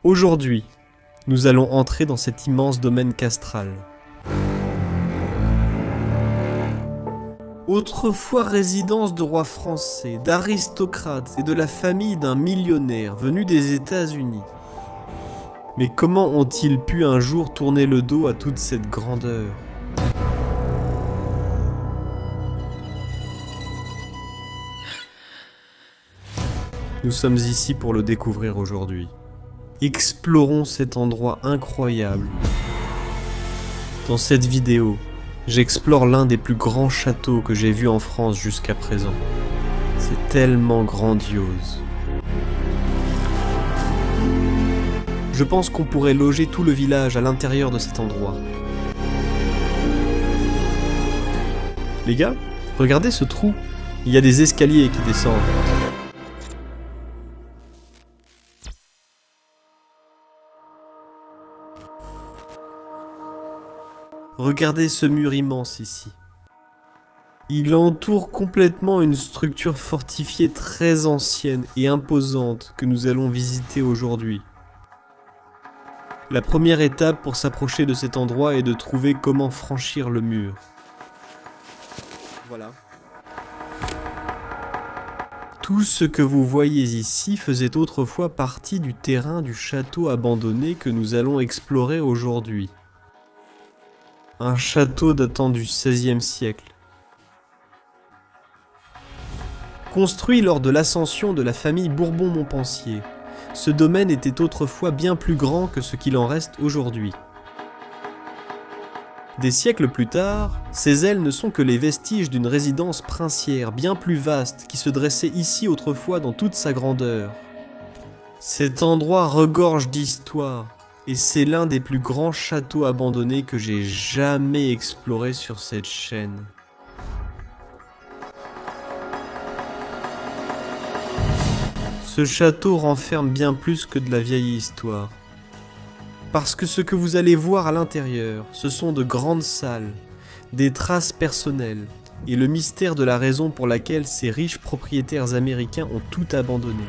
Aujourd'hui, nous allons entrer dans cet immense domaine castral. Autrefois résidence de rois français, d'aristocrates et de la famille d'un millionnaire venu des États-Unis. Mais comment ont-ils pu un jour tourner le dos à toute cette grandeur ? Nous sommes ici pour le découvrir aujourd'hui. Explorons cet endroit incroyable. Dans cette vidéo, j'explore l'un des plus grands châteaux que j'ai vus en France jusqu'à présent. C'est tellement grandiose. Je pense qu'on pourrait loger tout le village à l'intérieur de cet endroit. Les gars, regardez ce trou. Il y a des escaliers qui descendent. Regardez ce mur immense ici. Il entoure complètement une structure fortifiée très ancienne et imposante que nous allons visiter aujourd'hui. La première étape pour s'approcher de cet endroit est de trouver comment franchir le mur. Voilà. Tout ce que vous voyez ici faisait autrefois partie du terrain du château abandonné que nous allons explorer aujourd'hui. Un château datant du XVIe siècle. Construit lors de l'ascension de la famille Bourbon-Montpensier, ce domaine était autrefois bien plus grand que ce qu'il en reste aujourd'hui. Des siècles plus tard, ces ailes ne sont que les vestiges d'une résidence princière bien plus vaste qui se dressait ici autrefois dans toute sa grandeur. Cet endroit regorge d'histoire. Et c'est l'un des plus grands châteaux abandonnés que j'ai jamais exploré sur cette chaîne. Ce château renferme bien plus que de la vieille histoire. Parce que ce que vous allez voir à l'intérieur, ce sont de grandes salles, des traces personnelles, et le mystère de la raison pour laquelle ces riches propriétaires américains ont tout abandonné.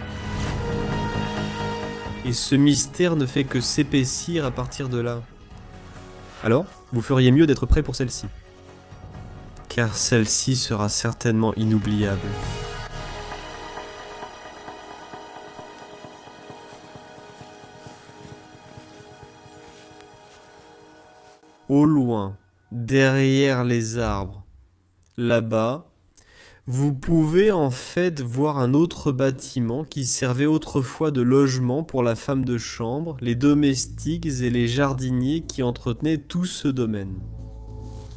Et ce mystère ne fait que s'épaissir à partir de là. Alors, vous feriez mieux d'être prêt pour celle-ci. Car celle-ci sera certainement inoubliable. Au loin, derrière les arbres, là-bas, vous pouvez en fait voir un autre bâtiment qui servait autrefois de logement pour la femme de chambre, les domestiques et les jardiniers qui entretenaient tout ce domaine.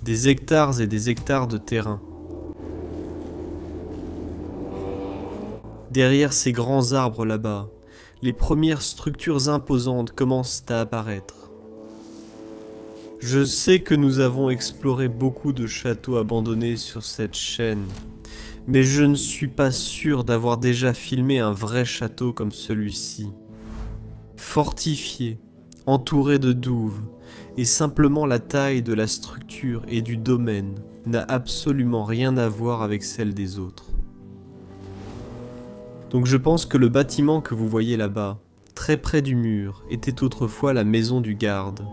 Des hectares et des hectares de terrain. Derrière ces grands arbres là-bas, les premières structures imposantes commencent à apparaître. Je sais que nous avons exploré beaucoup de châteaux abandonnés sur cette chaîne. Mais je ne suis pas sûr d'avoir déjà filmé un vrai château comme celui-ci. Fortifié, entouré de douves, et simplement la taille de la structure et du domaine n'a absolument rien à voir avec celle des autres. Donc je pense que le bâtiment que vous voyez là-bas, très près du mur, était autrefois la maison du garde.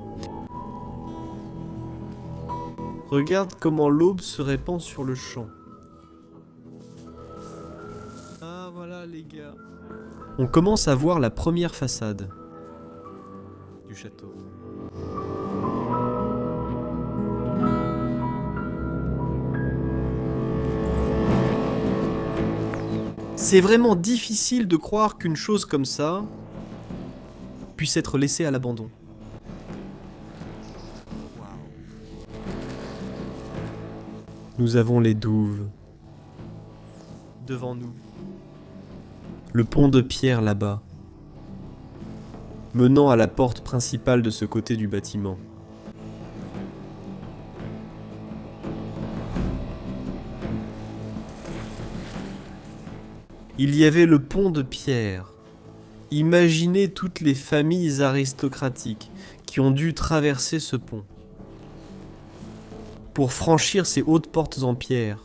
Regarde comment l'aube se répand sur le champ. Voilà les gars. On commence à voir la première façade du château. C'est vraiment difficile de croire qu'une chose comme ça puisse être laissée à l'abandon. Nous avons les douves devant nous. Le pont de pierre là-bas, menant à la porte principale de ce côté du bâtiment. Il y avait le pont de pierre. Imaginez toutes les familles aristocratiques qui ont dû traverser ce pont pour franchir ces hautes portes en pierre.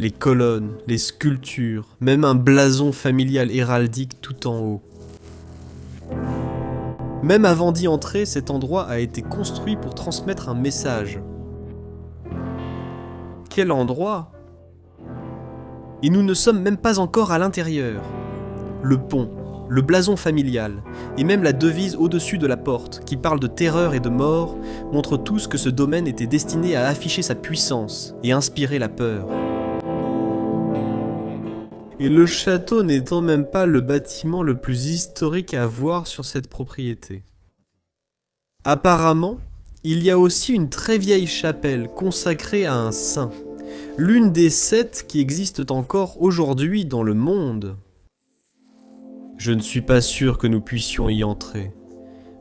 Les colonnes, les sculptures, même un blason familial héraldique tout en haut. Même avant d'y entrer, cet endroit a été construit pour transmettre un message. Quel endroit? Et nous ne sommes même pas encore à l'intérieur. Le pont, le blason familial, et même la devise au-dessus de la porte, qui parle de terreur et de mort, montrent tous que ce domaine était destiné à afficher sa puissance et inspirer la peur. Et le château n'étant même pas le bâtiment le plus historique à voir sur cette propriété. Apparemment, il y a aussi une très vieille chapelle consacrée à un saint, l'une des 7 qui existent encore aujourd'hui dans le monde. Je ne suis pas sûr que nous puissions y entrer,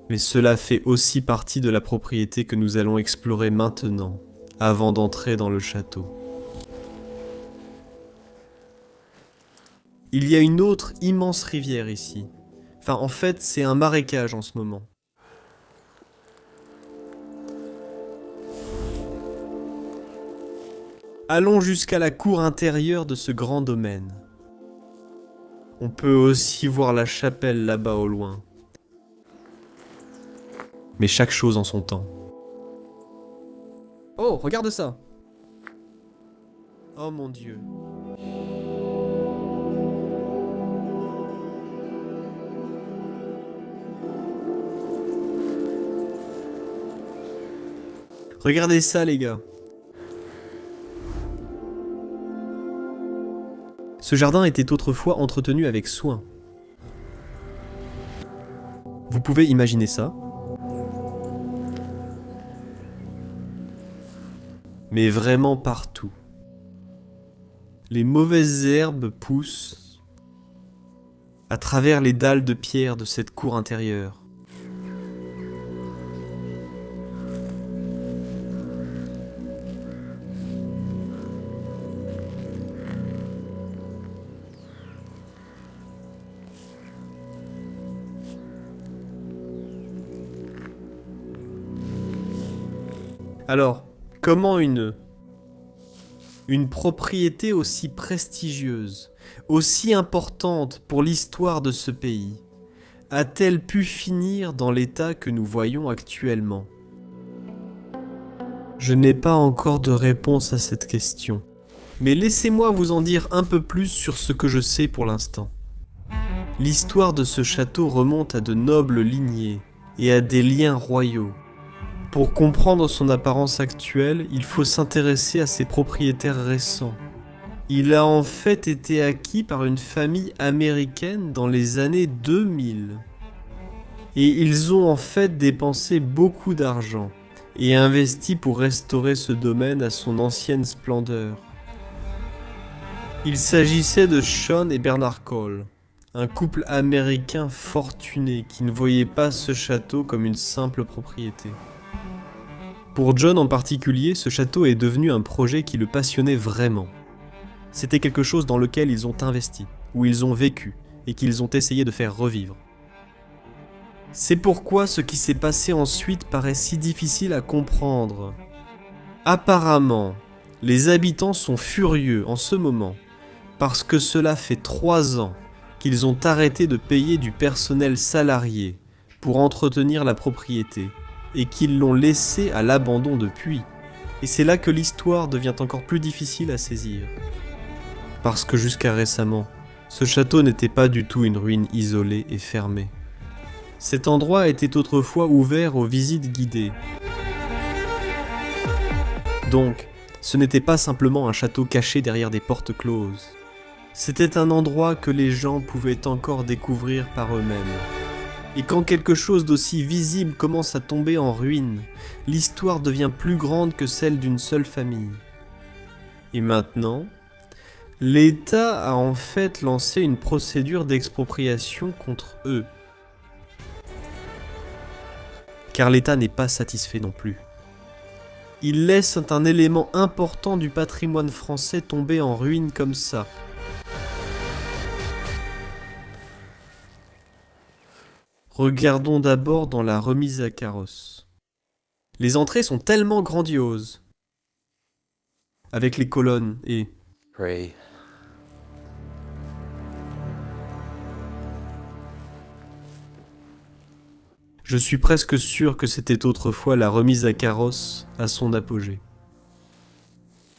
mais cela fait aussi partie de la propriété que nous allons explorer maintenant, avant d'entrer dans le château. Il y a une autre immense rivière ici. Enfin, en fait, c'est un marécage en ce moment. Allons jusqu'à la cour intérieure de ce grand domaine. On peut aussi voir la chapelle là-bas au loin. Mais chaque chose en son temps. Oh, regarde ça! Oh mon Dieu. Regardez ça, les gars. Ce jardin était autrefois entretenu avec soin. Vous pouvez imaginer ça? Mais vraiment partout. Les mauvaises herbes poussent à travers les dalles de pierre de cette cour intérieure. Alors, comment une propriété aussi prestigieuse, aussi importante pour l'histoire de ce pays, a-t-elle pu finir dans l'état que nous voyons actuellement? Je n'ai pas encore de réponse à cette question, mais laissez-moi vous en dire un peu plus sur ce que je sais pour l'instant. L'histoire de ce château remonte à de nobles lignées et à des liens royaux. Pour comprendre son apparence actuelle, il faut s'intéresser à ses propriétaires récents. Il a en fait été acquis par une famille américaine dans les années 2000. Et ils ont en fait dépensé beaucoup d'argent et investi pour restaurer ce domaine à son ancienne splendeur. Il s'agissait de Sean et Bernard Cole, un couple américain fortuné qui ne voyait pas ce château comme une simple propriété. Pour John en particulier, ce château est devenu un projet qui le passionnait vraiment. C'était quelque chose dans lequel ils ont investi, où ils ont vécu, et qu'ils ont essayé de faire revivre. C'est pourquoi ce qui s'est passé ensuite paraît si difficile à comprendre. Apparemment, les habitants sont furieux en ce moment, parce que cela fait 3 ans qu'ils ont arrêté de payer du personnel salarié pour entretenir la propriété, et qu'ils l'ont laissé à l'abandon depuis. Et c'est là que l'histoire devient encore plus difficile à saisir. Parce que jusqu'à récemment, ce château n'était pas du tout une ruine isolée et fermée. Cet endroit était autrefois ouvert aux visites guidées. Donc, ce n'était pas simplement un château caché derrière des portes closes. C'était un endroit que les gens pouvaient encore découvrir par eux-mêmes. Et quand quelque chose d'aussi visible commence à tomber en ruine, l'histoire devient plus grande que celle d'une seule famille. Et maintenant, l'État a en fait lancé une procédure d'expropriation contre eux. Car l'État n'est pas satisfait non plus. Il laisse un élément important du patrimoine français tomber en ruine comme ça. Regardons d'abord dans la remise à carrosse. Les entrées sont tellement grandioses, avec les colonnes et pray. Je suis presque sûr que c'était autrefois la remise à carrosse à son apogée.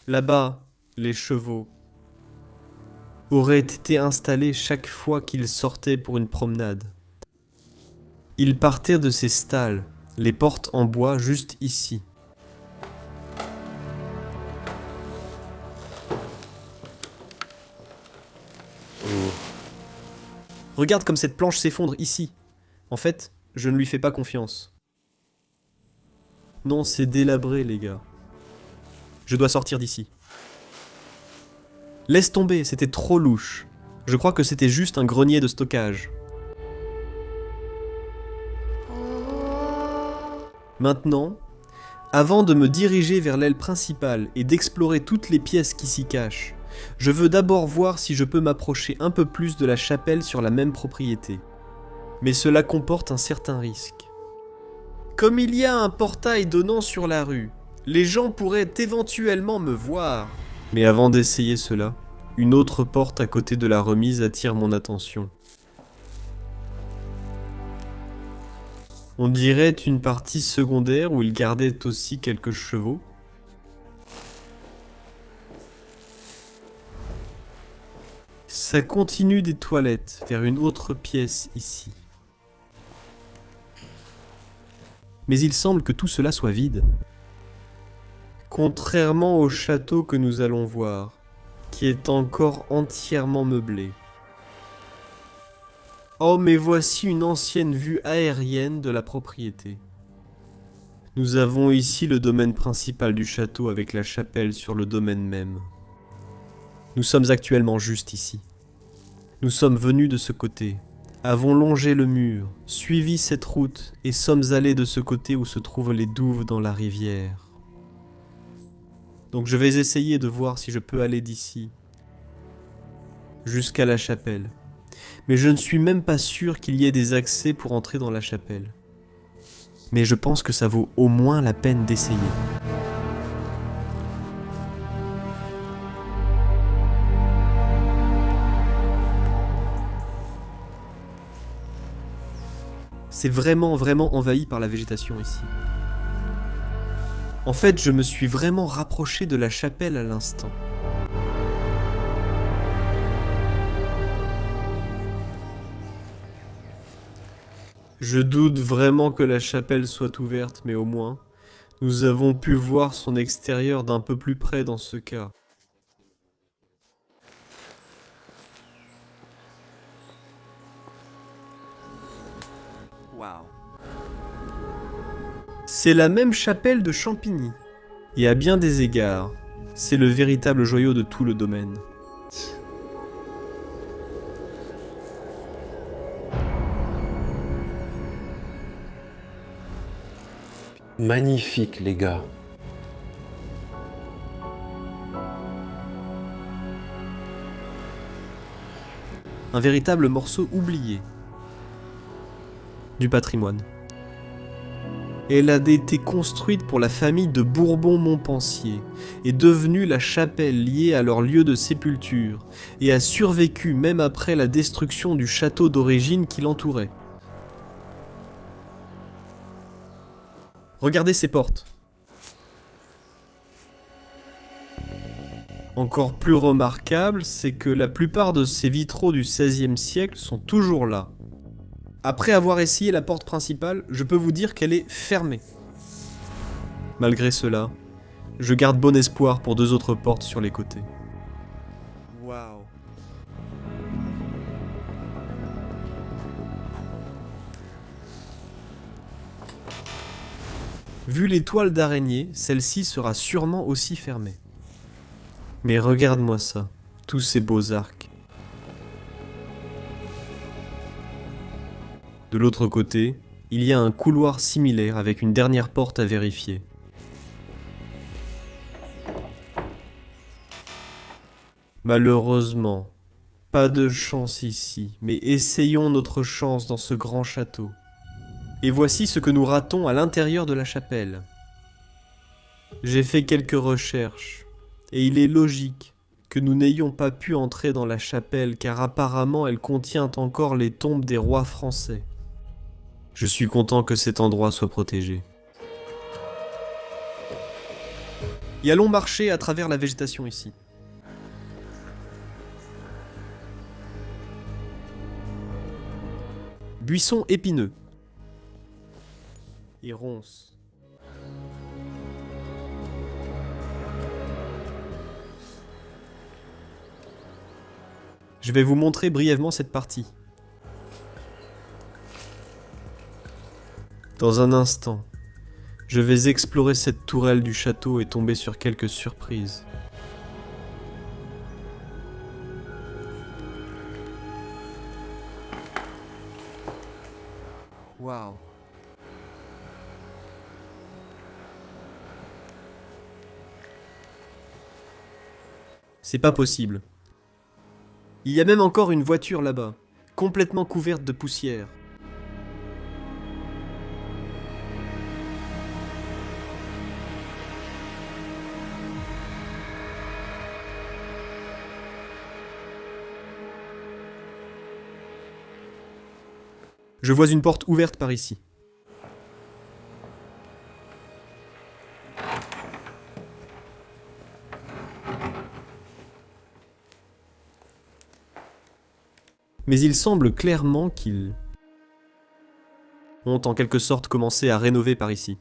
Là-bas, les chevaux auraient été installés chaque fois qu'ils sortaient pour une promenade. Ils partaient de ces stalles, les portes en bois juste ici. Regarde comme cette planche s'effondre ici. En fait, je ne lui fais pas confiance. Non, c'est délabré, les gars. Je dois sortir d'ici. Laisse tomber, c'était trop louche. Je crois que c'était juste un grenier de stockage. Maintenant, avant de me diriger vers l'aile principale et d'explorer toutes les pièces qui s'y cachent, je veux d'abord voir si je peux m'approcher un peu plus de la chapelle sur la même propriété. Mais cela comporte un certain risque. Comme il y a un portail donnant sur la rue, les gens pourraient éventuellement me voir. Mais avant d'essayer cela, une autre porte à côté de la remise attire mon attention. On dirait une partie secondaire où il gardait aussi quelques chevaux. Ça continue des toilettes vers une autre pièce ici. Mais il semble que tout cela soit vide. Contrairement au château que nous allons voir, qui est encore entièrement meublé. Oh, mais voici une ancienne vue aérienne de la propriété. Nous avons ici le domaine principal du château avec la chapelle sur le domaine même. Nous sommes actuellement juste ici. Nous sommes venus de ce côté, avons longé le mur, suivi cette route et sommes allés de ce côté où se trouvent les douves dans la rivière. Donc je vais essayer de voir si je peux aller d'ici jusqu'à la chapelle. Mais je ne suis même pas sûr qu'il y ait des accès pour entrer dans la chapelle. Mais je pense que ça vaut au moins la peine d'essayer. C'est vraiment envahi par la végétation ici. En fait, je me suis vraiment rapproché de la chapelle à l'instant. Je doute vraiment que la chapelle soit ouverte, mais au moins, nous avons pu voir son extérieur d'un peu plus près dans ce cas. Wow. C'est la même chapelle de Champigny. Et à bien des égards, c'est le véritable joyau de tout le domaine. Magnifique, les gars. Un véritable morceau oublié du patrimoine. Elle a été construite pour la famille de Bourbon-Montpensier, est devenue la chapelle liée à leur lieu de sépulture, et a survécu même après la destruction du château d'origine qui l'entourait. Regardez ces portes. Encore plus remarquable, c'est que la plupart de ces vitraux du XVIe siècle sont toujours là. Après avoir essayé la porte principale, je peux vous dire qu'elle est fermée. Malgré cela, je garde bon espoir pour deux autres portes sur les côtés. Waouh. Vu les toiles d'araignée, celle-ci sera sûrement aussi fermée. Mais regarde-moi ça, tous ces beaux arcs. De l'autre côté, il y a un couloir similaire avec une dernière porte à vérifier. Malheureusement, pas de chance ici, mais essayons notre chance dans ce grand château. Et voici ce que nous ratons à l'intérieur de la chapelle. J'ai fait quelques recherches, et il est logique que nous n'ayons pas pu entrer dans la chapelle car apparemment elle contient encore les tombes des rois français. Je suis content que cet endroit soit protégé. Et allons marcher à travers la végétation ici. Buissons épineux. Et ronces. Je vais vous montrer brièvement cette partie. Dans un instant, je vais explorer cette tourelle du château et tomber sur quelques surprises. Waouh! C'est pas possible. Il y a même encore une voiture là-bas, complètement couverte de poussière. Je vois une porte ouverte par ici. Mais il semble clairement qu'ils ont en quelque sorte commencé à rénover par ici.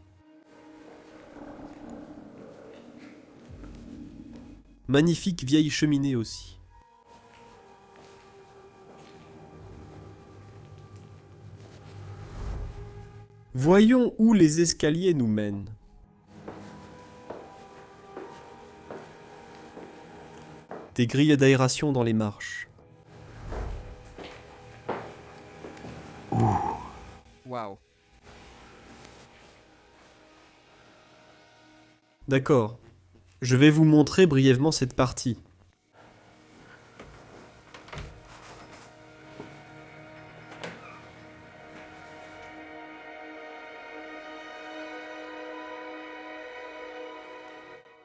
Magnifique vieille cheminée aussi. Voyons où les escaliers nous mènent. Des grilles d'aération dans les marches. Waouh. D'accord. Je vais vous montrer brièvement cette partie.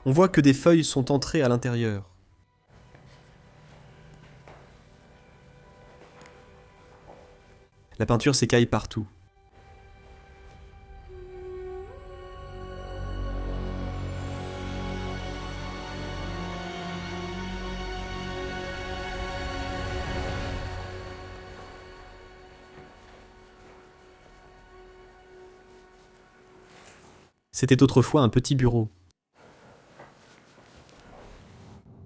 On voit que des feuilles sont entrées à l'intérieur. La peinture s'écaille partout. C'était autrefois un petit bureau.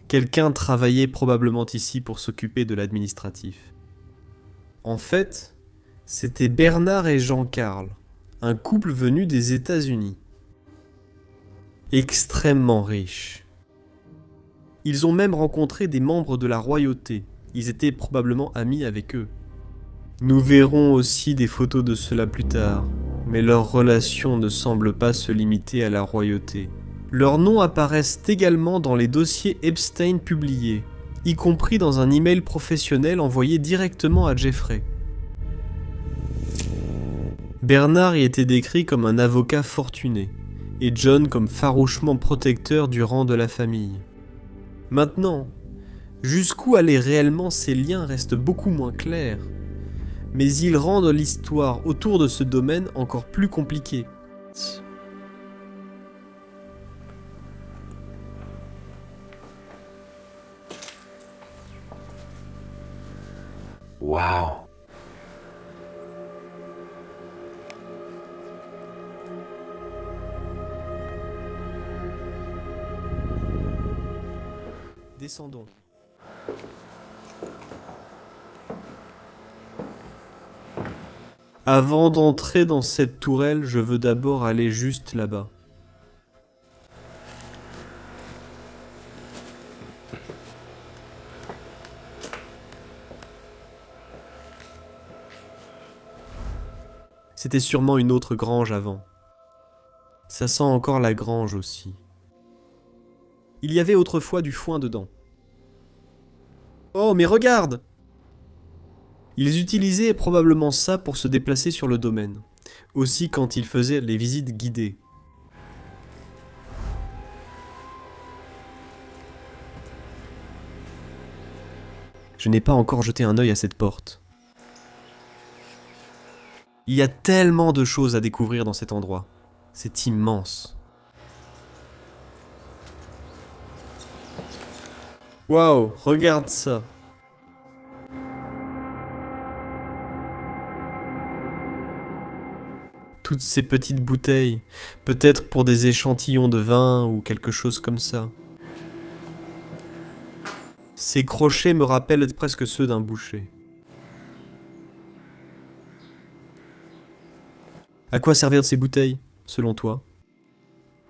Quelqu'un travaillait probablement ici pour s'occuper de l'administratif. En fait, c'était Bernard et Jean-Carl, un couple venu des États-Unis. Extrêmement riche. Ils ont même rencontré des membres de la royauté. Ils étaient probablement amis avec eux. Nous verrons aussi des photos de cela plus tard, mais leur relation ne semble pas se limiter à la royauté. Leurs noms apparaissent également dans les dossiers Epstein publiés, y compris dans un email professionnel envoyé directement à Jeffrey. Bernard y était décrit comme un avocat fortuné, et John comme farouchement protecteur du rang de la famille. Maintenant, jusqu'où allaient réellement ces liens reste beaucoup moins clair, mais ils rendent l'histoire autour de ce domaine encore plus compliquée. Wow. Descendons. Avant d'entrer dans cette tourelle, je veux d'abord aller juste là-bas. C'était sûrement une autre grange avant. Ça sent encore la grange aussi. Il y avait autrefois du foin dedans. Oh, mais regarde! Ils utilisaient probablement ça pour se déplacer sur le domaine. Aussi quand ils faisaient les visites guidées. Je n'ai pas encore jeté un œil à cette porte. Il y a tellement de choses à découvrir dans cet endroit. C'est immense. Waouh, regarde ça. Toutes ces petites bouteilles, peut-être pour des échantillons de vin ou quelque chose comme ça. Ces crochets me rappellent presque ceux d'un boucher. À quoi servir ces bouteilles, selon toi?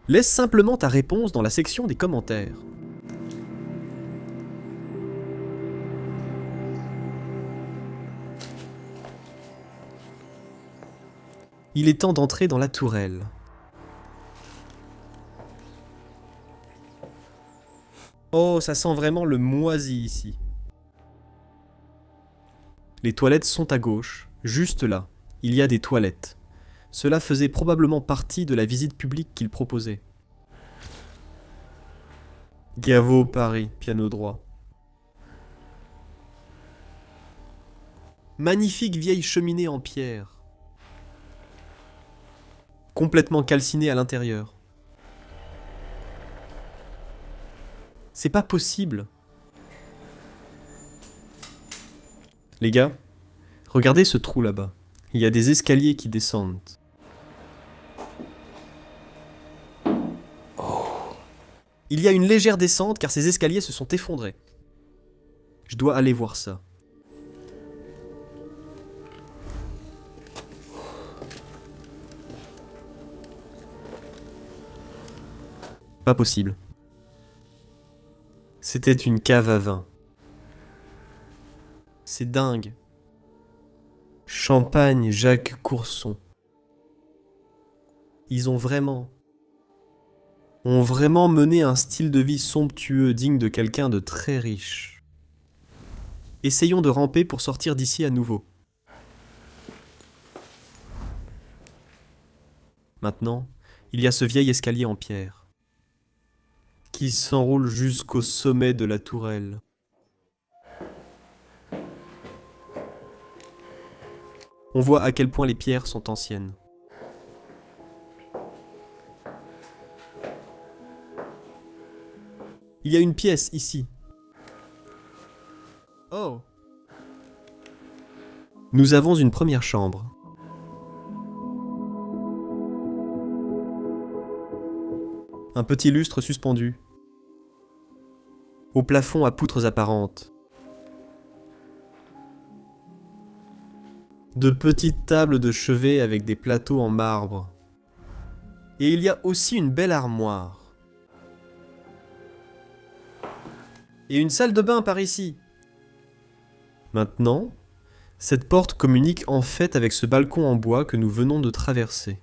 Laisse simplement ta réponse dans la section des commentaires. Il est temps d'entrer dans la tourelle. Oh, ça sent vraiment le moisi ici. Les toilettes sont à gauche, juste là. Il y a des toilettes. Cela faisait probablement partie de la visite publique qu'il proposait. Gaveau Paris, piano droit. Magnifique vieille cheminée en pierre. Complètement calcinée à l'intérieur. C'est pas possible. Les gars, regardez ce trou là-bas. Il y a des escaliers qui descendent. Il y a une légère descente car ces escaliers se sont effondrés. Je dois aller voir ça. Pas possible. C'était une cave à vin. C'est dingue. Champagne Jacques Courson. Ils ont vraiment mené un style de vie somptueux digne de quelqu'un de très riche. Essayons de ramper pour sortir d'ici à nouveau. Maintenant, il y a ce vieil escalier en pierre qui s'enroule jusqu'au sommet de la tourelle. On voit à quel point les pierres sont anciennes. Il y a une pièce ici. Oh! Nous avons une première chambre. Un petit lustre suspendu. Au plafond à poutres apparentes. De petites tables de chevet avec des plateaux en marbre. Et il y a aussi une belle armoire. Et une salle de bain par ici. Maintenant, cette porte communique en fait avec ce balcon en bois que nous venons de traverser.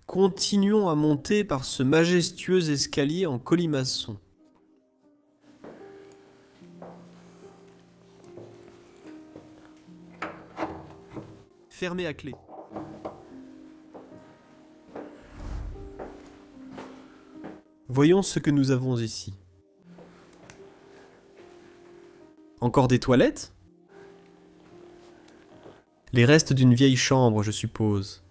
Continuons à monter par ce majestueux escalier en colimaçon. Fermé à clé. Voyons ce que nous avons ici. Encore des toilettes? Les restes d'une vieille chambre, je suppose.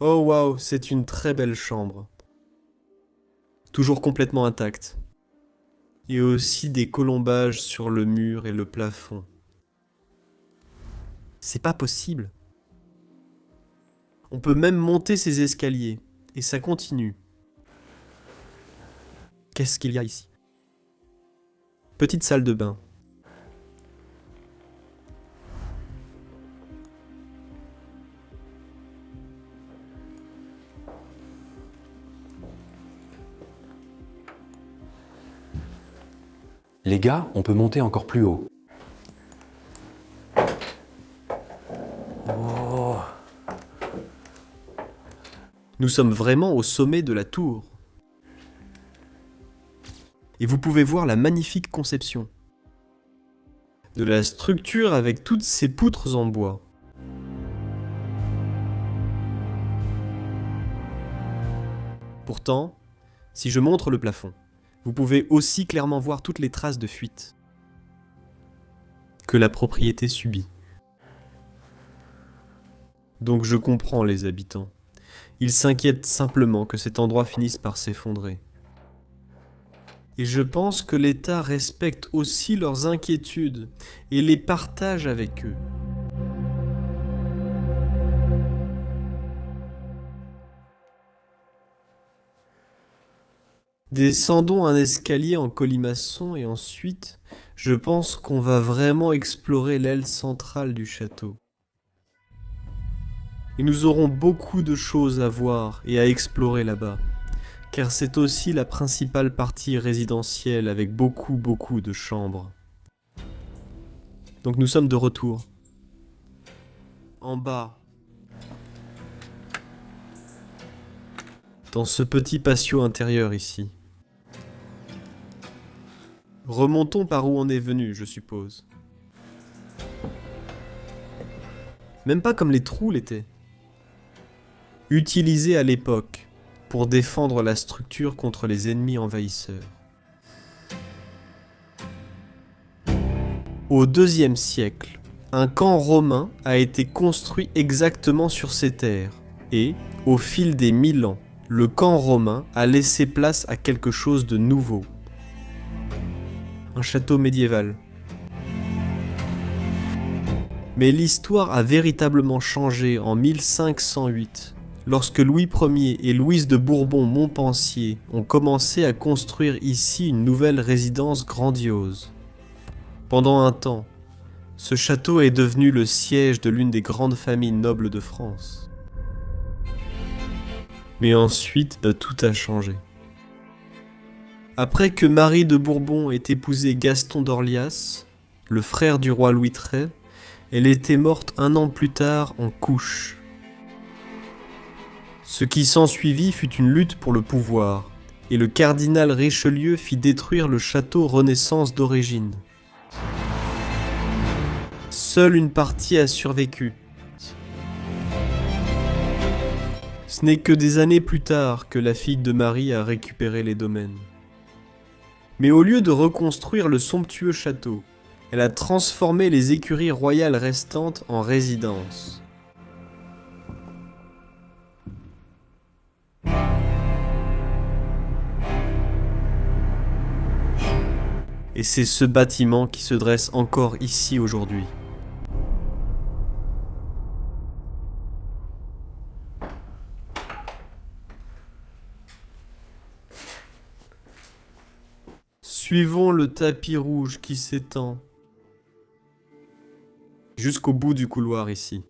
Oh waouh, c'est une très belle chambre. Toujours complètement intacte. Et aussi des colombages sur le mur et le plafond. C'est pas possible. On peut même monter ces escaliers. Et ça continue. Qu'est-ce qu'il y a ici? Petite salle de bain. Les gars, on peut monter encore plus haut. Oh. Nous sommes vraiment au sommet de la tour. Et vous pouvez voir la magnifique conception de la structure avec toutes ces poutres en bois. Pourtant, si je montre le plafond, vous pouvez aussi clairement voir toutes les traces de fuite que la propriété subit. Donc je comprends les habitants. Ils s'inquiètent simplement que cet endroit finisse par s'effondrer. Et je pense que l'État respecte aussi leurs inquiétudes et les partage avec eux. Descendons un escalier en colimaçon et ensuite, je pense qu'on va vraiment explorer l'aile centrale du château. Et nous aurons beaucoup de choses à voir et à explorer là-bas, car c'est aussi la principale partie résidentielle avec beaucoup de chambres. Donc nous sommes de retour. En bas. Dans ce petit patio intérieur ici. Remontons par où on est venu, je suppose. Même pas comme les trous l'étaient. Utilisés à l'époque pour défendre la structure contre les ennemis envahisseurs. Au IIe siècle, un camp romain a été construit exactement sur ces terres et, au fil des 1000 ans, le camp romain a laissé place à quelque chose de nouveau. Un château médiéval. Mais l'histoire a véritablement changé en 1508, lorsque Louis Ier et Louise de Bourbon-Montpensier ont commencé à construire ici une nouvelle résidence grandiose. Pendant un temps, ce château est devenu le siège de l'une des grandes familles nobles de France. Mais ensuite, tout a changé. Après que Marie de Bourbon ait épousé Gaston d'Orléans, le frère du roi Louis XIII, elle était morte 1 an plus tard en couches. Ce qui s'ensuivit fut une lutte pour le pouvoir, et le cardinal Richelieu fit détruire le château Renaissance d'origine. Seule une partie a survécu. Ce n'est que des années plus tard que la fille de Marie a récupéré les domaines. Mais au lieu de reconstruire le somptueux château, elle a transformé les écuries royales restantes en résidences. Et c'est ce bâtiment qui se dresse encore ici aujourd'hui. Suivons le tapis rouge qui s'étend jusqu'au bout du couloir ici.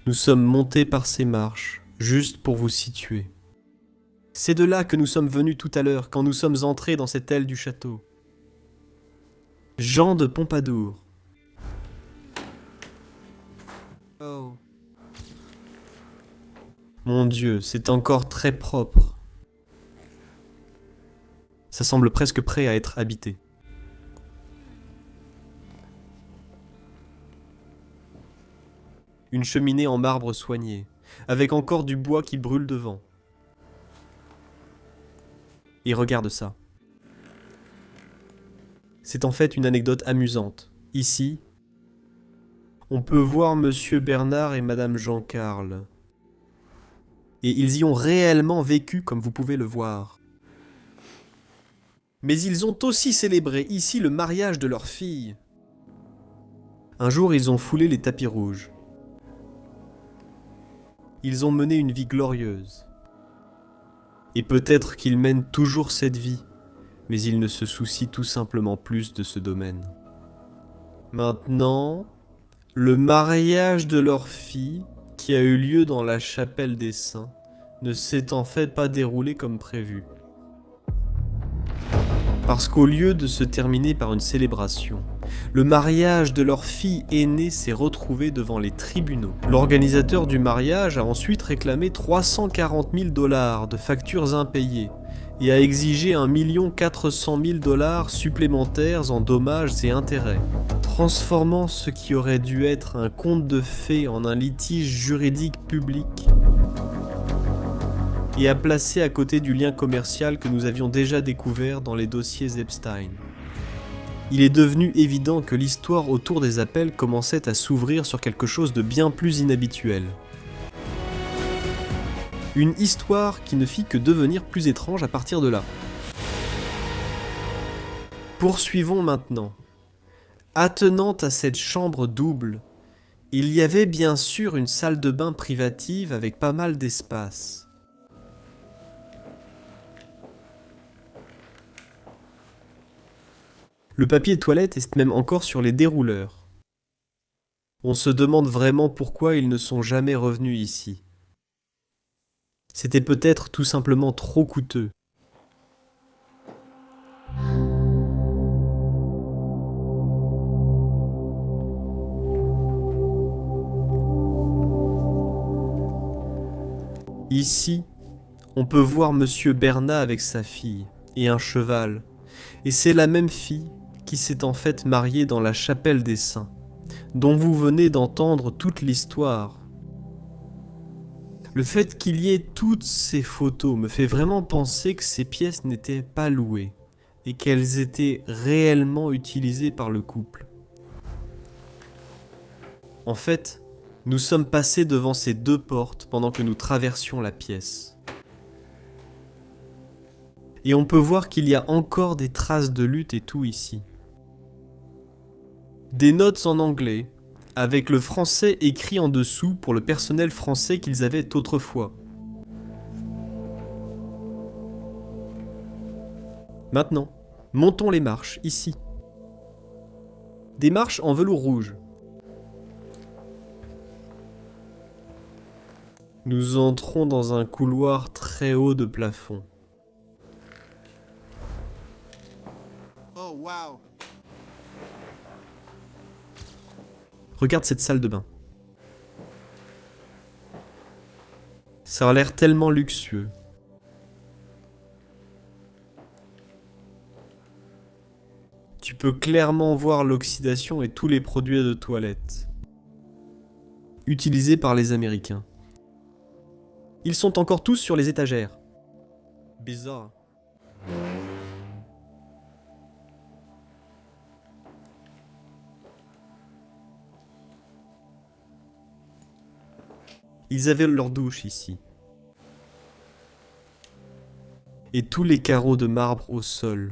Nous sommes montés par ces marches, juste pour vous situer. C'est de là que nous sommes venus tout à l'heure, quand nous sommes entrés dans cette aile du château. Jean de Pompadour. Oh. Mon Dieu, c'est encore très propre. Ça semble presque prêt à être habité. Une cheminée en marbre soignée, avec encore du bois qui brûle devant. Et regarde ça. C'est en fait une anecdote amusante. Ici, on peut voir Monsieur Bernard et Madame Jean-Carl. Et ils y ont réellement vécu comme vous pouvez le voir. Mais ils ont aussi célébré ici le mariage de leur fille. Un jour, ils ont foulé les tapis rouges. Ils ont mené une vie glorieuse. Et peut-être qu'ils mènent toujours cette vie, mais ils ne se soucient tout simplement plus de ce domaine. Maintenant, le mariage de leur fille, qui a eu lieu dans la chapelle des Saints, ne s'est en fait pas déroulé comme prévu. Parce qu'au lieu de se terminer par une célébration, le mariage de leur fille aînée s'est retrouvé devant les tribunaux. L'organisateur du mariage a ensuite réclamé 340 000 $ de factures impayées et a exigé 1 400 000 $ supplémentaires en dommages et intérêts, transformant ce qui aurait dû être un conte de fées en un litige juridique public. et à placer à côté du lien commercial que nous avions déjà découvert dans les dossiers Epstein. Il est devenu évident que l'histoire autour des appels commençait à s'ouvrir sur quelque chose de bien plus inhabituel. Une histoire qui ne fit que devenir plus étrange à partir de là. Poursuivons maintenant. Attenant à cette chambre double, il y avait bien sûr une salle de bain privative avec pas mal d'espace. Le papier toilette est même encore sur les dérouleurs. On se demande vraiment pourquoi ils ne sont jamais revenus ici. C'était peut-être tout simplement trop coûteux. Ici, on peut voir Monsieur Bernat avec sa fille et un cheval, et c'est la même fille qui s'est en fait mariée dans la chapelle des saints, dont vous venez d'entendre toute l'histoire. Le fait qu'il y ait toutes ces photos me fait vraiment penser que ces pièces n'étaient pas louées, et qu'elles étaient réellement utilisées par le couple. En fait, nous sommes passés devant ces deux portes pendant que nous traversions la pièce. Et on peut voir qu'il y a encore des traces de lutte et tout ici. Des notes en anglais, avec le français écrit en dessous pour le personnel français qu'ils avaient autrefois. Maintenant, montons les marches, ici. Des marches en velours rouge. Nous entrons dans un couloir très haut de plafond. Oh, wow. Regarde cette salle de bain. Ça a l'air tellement luxueux. Tu peux clairement voir l'oxydation et tous les produits de toilette utilisés par les Américains. Ils sont encore tous sur les étagères. Bizarre. Ils avaient leur douche ici. Et tous les carreaux de marbre au sol.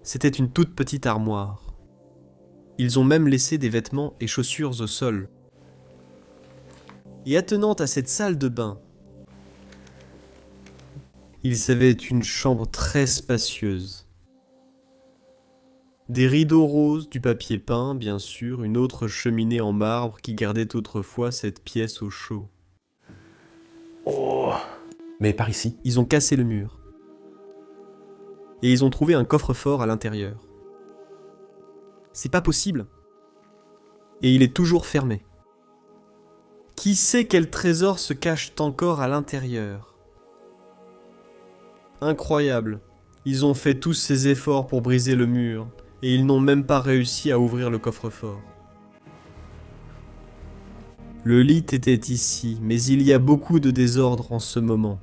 C'était une toute petite armoire. Ils ont même laissé des vêtements et chaussures au sol. Et attenant à cette salle de bain, ils avaient une chambre très spacieuse. Des rideaux roses, du papier peint, bien sûr, une autre cheminée en marbre qui gardait autrefois cette pièce au chaud. Oh, mais par ici. Ils ont cassé le mur. Et ils ont trouvé un coffre-fort à l'intérieur. C'est pas possible. Et il est toujours fermé. Qui sait quel trésor se cache encore à l'intérieur? Incroyable. Ils ont fait tous ces efforts pour briser le mur. Et ils n'ont même pas réussi à ouvrir le coffre-fort. Le lit était ici, mais il y a beaucoup de désordre en ce moment.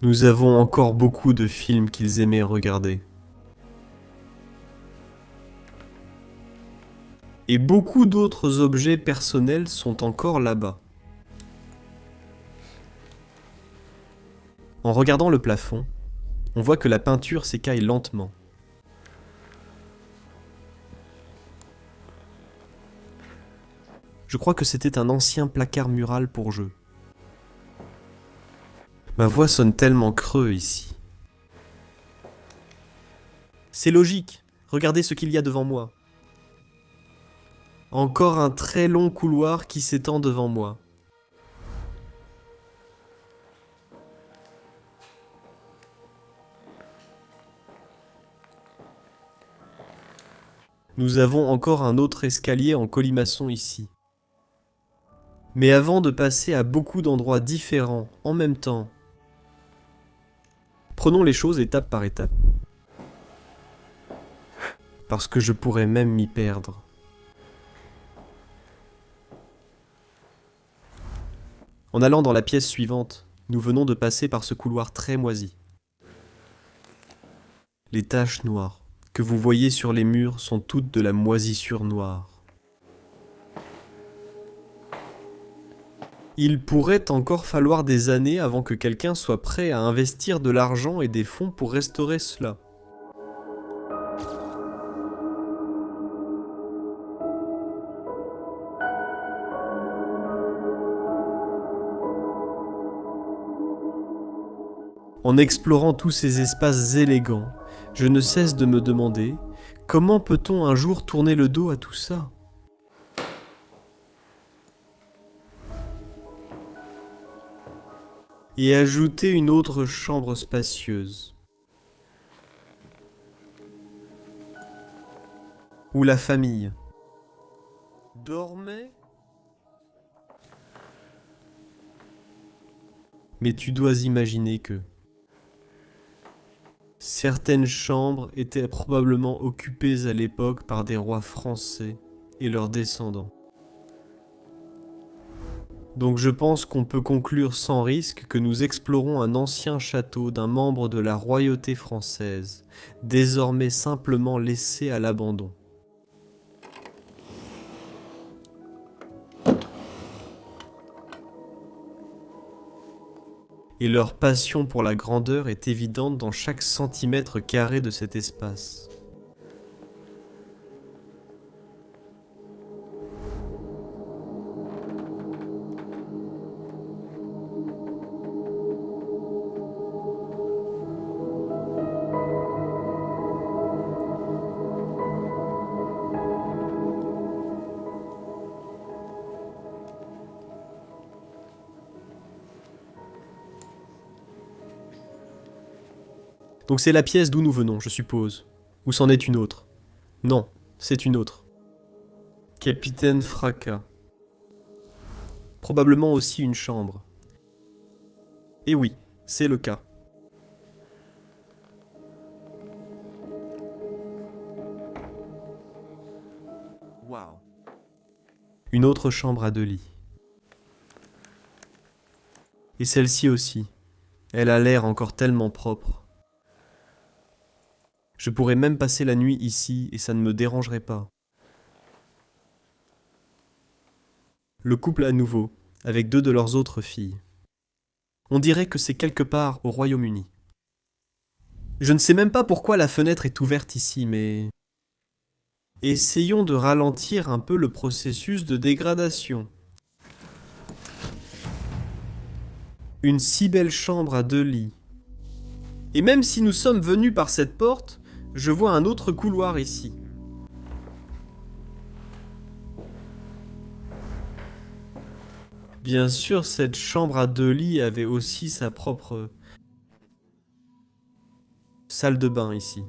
Nous avons encore beaucoup de films qu'ils aimaient regarder. Et beaucoup d'autres objets personnels sont encore là-bas. En regardant le plafond, on voit que la peinture s'écaille lentement. Je crois que c'était un ancien placard mural pour jeu. Ma voix sonne tellement creux ici. C'est logique, regardez ce qu'il y a devant moi. Encore un très long couloir qui s'étend devant moi. Nous avons encore un autre escalier en colimaçon ici. Mais avant de passer à beaucoup d'endroits différents en même temps, prenons les choses étape par étape. Parce que je pourrais même m'y perdre. En allant dans la pièce suivante, nous venons de passer par ce couloir très moisi. Les taches noires que vous voyez sur les murs sont toutes de la moisissure noire. Il pourrait encore falloir des années avant que quelqu'un soit prêt à investir de l'argent et des fonds pour restaurer cela. En explorant tous ces espaces élégants, je ne cesse de me demander comment peut-on un jour tourner le dos à tout ça ? Et ajouter une autre chambre spacieuse, où la famille dormait. Mais tu dois imaginer que certaines chambres étaient probablement occupées à l'époque par des rois français et leurs descendants. Donc je pense qu'on peut conclure sans risque que nous explorons un ancien château d'un membre de la royauté française, désormais simplement laissé à l'abandon. Et leur passion pour la grandeur est évidente dans chaque centimètre carré de cet espace. Donc c'est la pièce d'où nous venons, je suppose. Ou c'en est une autre? Non, c'est une autre. Capitaine Fracas. Probablement aussi une chambre. Et oui, c'est le cas. Wow. Une autre chambre à 2 lits. Et celle-ci aussi. Elle a l'air encore tellement propre. Je pourrais même passer la nuit ici et ça ne me dérangerait pas. Le couple à nouveau, avec 2 de leurs autres filles. On dirait que c'est quelque part au Royaume-Uni. Je ne sais même pas pourquoi la fenêtre est ouverte ici, mais... Essayons de ralentir un peu le processus de dégradation. Une si belle chambre à 2 lits. Et même si nous sommes venus par cette porte, je vois un autre couloir ici. Bien sûr, cette chambre à 2 lits avait aussi sa propre salle de bain ici.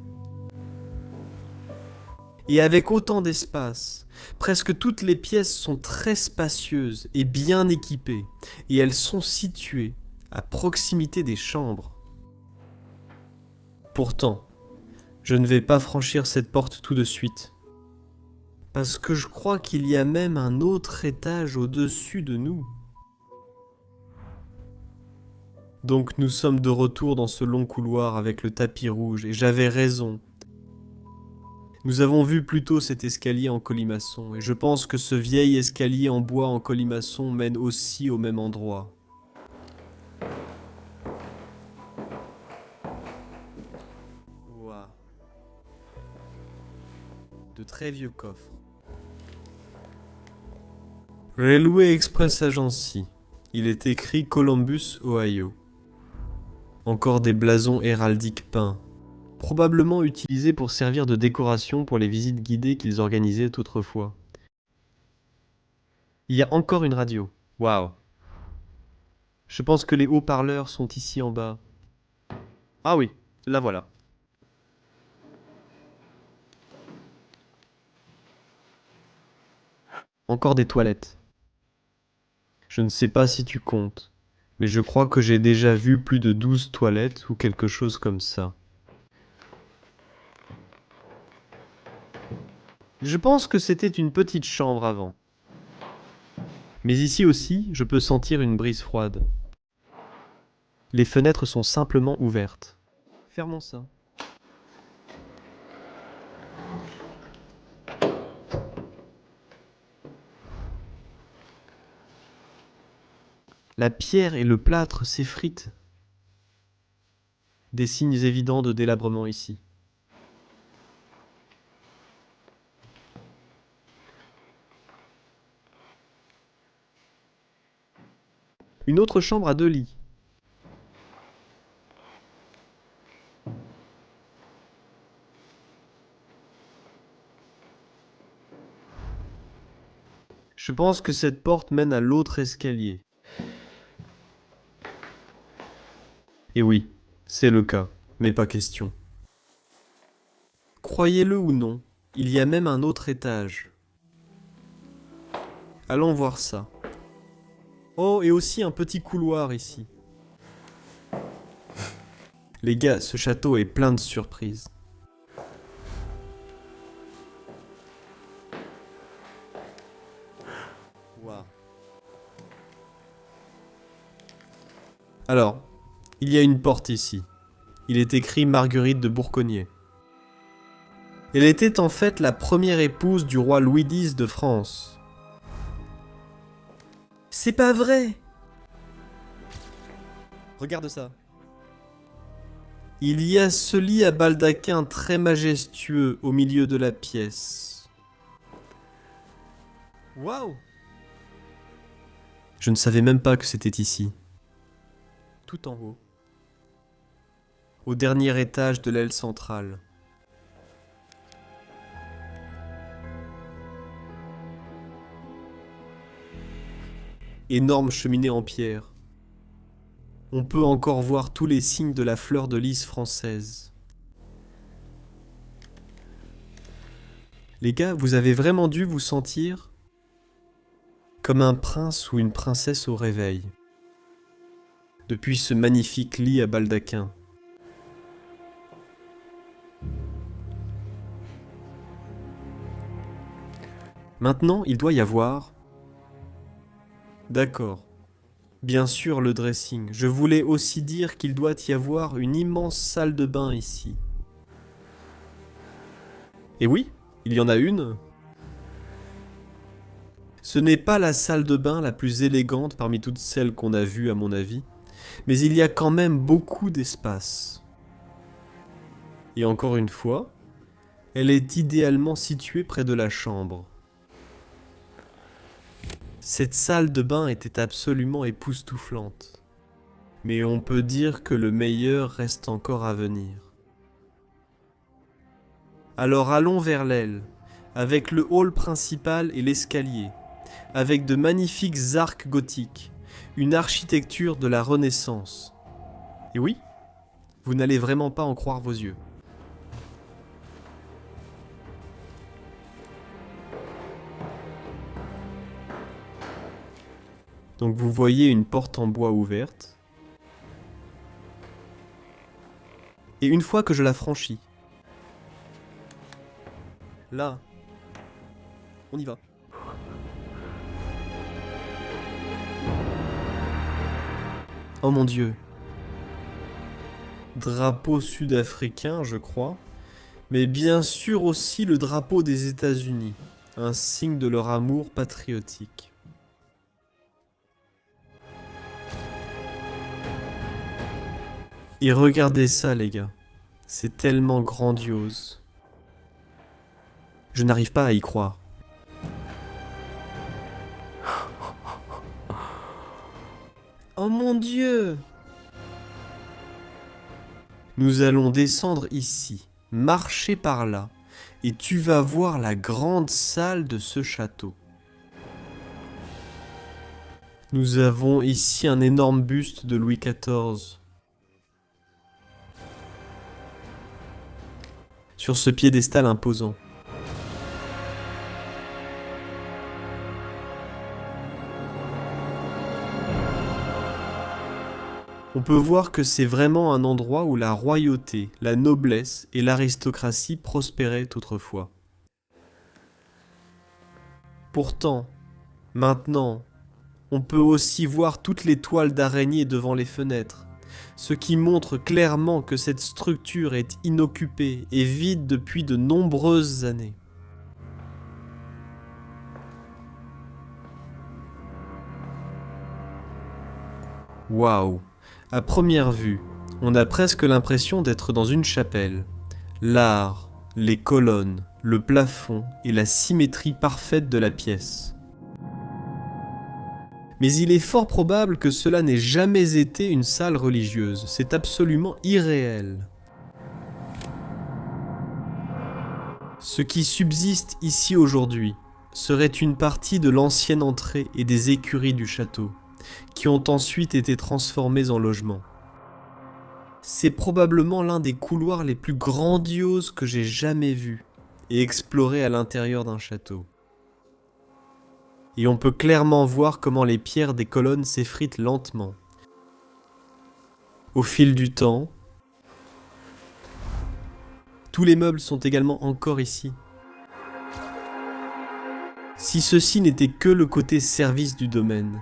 Et avec autant d'espace, presque toutes les pièces sont très spacieuses et bien équipées, et elles sont situées à proximité des chambres. Pourtant, je ne vais pas franchir cette porte tout de suite, parce que je crois qu'il y a même un autre étage au-dessus de nous. Donc nous sommes de retour dans ce long couloir avec le tapis rouge, et j'avais raison. Nous avons vu plus tôt cet escalier en colimaçon, et je pense que ce vieil escalier en bois en colimaçon mène aussi au même endroit. Wow. De très vieux coffres. Railway Express Agency. Il est écrit Columbus, Ohio. Encore des blasons héraldiques peints, probablement utilisés pour servir de décoration pour les visites guidées qu'ils organisaient autrefois. Il y a encore une radio. Waouh. Je pense que les haut-parleurs sont ici en bas. Ah oui, la voilà. Encore des toilettes. Je ne sais pas si tu comptes, mais je crois que j'ai déjà vu plus de 12 toilettes ou quelque chose comme ça. Je pense que c'était une petite chambre avant. Mais ici aussi, je peux sentir une brise froide. Les fenêtres sont simplement ouvertes. Fermons ça. La pierre et le plâtre s'effritent. Des signes évidents de délabrement ici. Une autre chambre à 2 lits. Je pense que cette porte mène à l'autre escalier. Et oui, c'est le cas, mais pas question. Croyez-le ou non, il y a même un autre étage. Allons voir ça. Oh, et aussi un petit couloir ici. Les gars, ce château est plein de surprises. Wow. Alors, il y a une porte ici. Il est écrit Marguerite de Bourcognier. Elle était en fait la première épouse du roi Louis X de France. C'est pas vrai! Regarde ça. Il y a ce lit à baldaquin très majestueux au milieu de la pièce. Waouh! Je ne savais même pas que c'était ici. Tout en haut. Au dernier étage de l'aile centrale. Énorme cheminée en pierre. On peut encore voir tous les signes de la fleur de lys française. Les gars, vous avez vraiment dû vous sentir comme un prince ou une princesse au réveil. Depuis ce magnifique lit à baldaquin. Maintenant, il doit y avoir... D'accord. Bien sûr, le dressing. Je voulais aussi dire qu'il doit y avoir une immense salle de bain ici. Et oui, il y en a une. Ce n'est pas la salle de bain la plus élégante parmi toutes celles qu'on a vues à mon avis, mais il y a quand même beaucoup d'espace. Et encore une fois, elle est idéalement située près de la chambre. Cette salle de bain était absolument époustouflante. Mais on peut dire que le meilleur reste encore à venir. Alors allons vers l'aile, avec le hall principal et l'escalier, avec de magnifiques arcs gothiques, une architecture de la Renaissance. Et oui, vous n'allez vraiment pas en croire vos yeux. Donc vous voyez une porte en bois ouverte. Et une fois que je la franchis, là, on y va. Oh mon Dieu. Drapeau sud-africain, je crois. Mais bien sûr aussi le drapeau des États-Unis. Un signe de leur amour patriotique. Et regardez ça, les gars. C'est tellement grandiose. Je n'arrive pas à y croire. Oh mon Dieu! Nous allons descendre ici, marcher par là, et tu vas voir la grande salle de ce château. Nous avons ici un énorme buste de Louis XIV. Sur ce piédestal imposant. On peut voir que c'est vraiment un endroit où la royauté, la noblesse et l'aristocratie prospéraient autrefois. Pourtant, maintenant, On peut aussi voir toutes les toiles d'araignées devant les fenêtres, ce qui montre clairement que cette structure est inoccupée et vide depuis de nombreuses années. Waouh! À première vue, on a presque l'impression d'être dans une chapelle. L'art, les colonnes, le plafond et la symétrie parfaite de la pièce. Mais il est fort probable que cela n'ait jamais été une salle religieuse, c'est absolument irréel. Ce qui subsiste ici aujourd'hui serait une partie de l'ancienne entrée et des écuries du château, qui ont ensuite été transformées en logements. C'est probablement l'un des couloirs les plus grandioses que j'ai jamais vus et explorés à l'intérieur d'un château. Et on peut clairement voir comment les pierres des colonnes s'effritent lentement. Au fil du temps, tous les meubles sont également encore ici. Si ceci n'était que le côté service du domaine,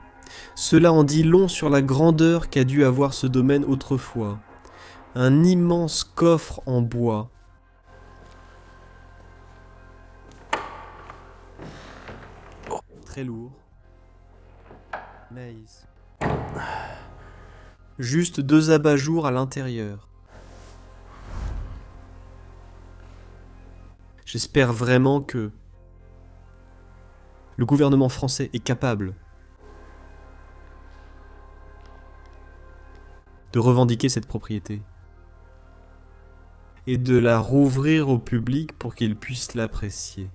cela en dit long sur la grandeur qu'a dû avoir ce domaine autrefois. Un immense coffre en bois. Très lourd. Maïs. Juste 2 abat-jours à l'intérieur. J'espère vraiment que le gouvernement français est capable de revendiquer cette propriété et de la rouvrir au public pour qu'il puisse l'apprécier.